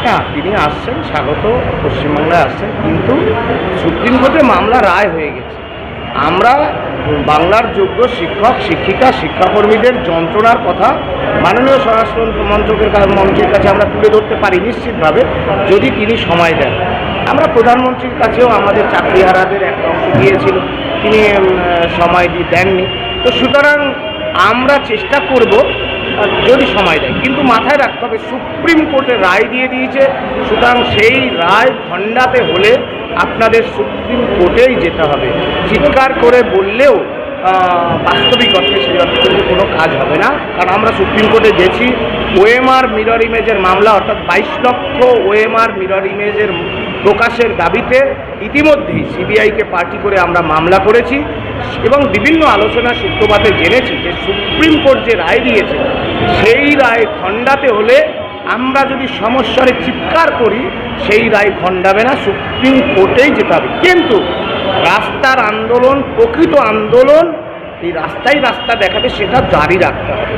হ্যাঁ, তিনি আসছেন, স্বাগত, পশ্চিমবাংলায় আসছেন, কিন্তু সুপ্রিম কোর্টে মামলা রায় হয়ে গেছে। আমরা বাংলার যোগ্য শিক্ষক শিক্ষিকা শিক্ষাকর্মীদের যন্ত্রণার কথা মাননীয় স্বরাষ্ট্র মন্ত্রীর কাছে আমরা তুলে ধরতে পারি নিশ্চিতভাবে, যদি তিনি সময় দেন। আমরা প্রধানমন্ত্রীর কাছেও আমাদের চাকরিহারাদের একটা অংশ গিয়েছিল, তিনি সময় দেননি। তো সুতরাং আমরা চেষ্টা করব যদি সময় দেয়, কিন্তু মাথায় রাখতে হবে সুপ্রিম কোর্টে রায় দিয়ে দিয়েছে, সুতরাং সেই রায় খণ্ডাতে হলে আপনাদের সুপ্রিম কোর্টেই যেতে হবে। চিৎকার করে বললেও বাস্তবিক অর্থে সেই অর্থে কিন্তু কোনো কাজ হবে না, কারণ আমরা সুপ্রিম কোর্টে গেছি ওএমআর মিরর ইমেজের মামলা, অর্থাৎ 22 লক্ষ ওএমআর মিরর ইমেজের প্রকাশের দাবিতে ইতিমধ্যেই সিবিআইকে পার্টি করে আমরা মামলা করেছি এবং বিভিন্ন আলোচনার সূত্রপাতে জেনেছি যে সুপ্রিম কোর্ট যে রায় দিয়েছে সেই রায় খণ্ডাতে হলে আমরা যদি সমস্যারে চিৎকার করি সেই রায় খণ্ডাবে না, সুপ্রিম কোর্টেই যেতে হবে। কিন্তু রাস্তার আন্দোলন, প্রকৃত আন্দোলন, এই রাস্তা দেখাবে, সেটা জারি রাখতে হবে।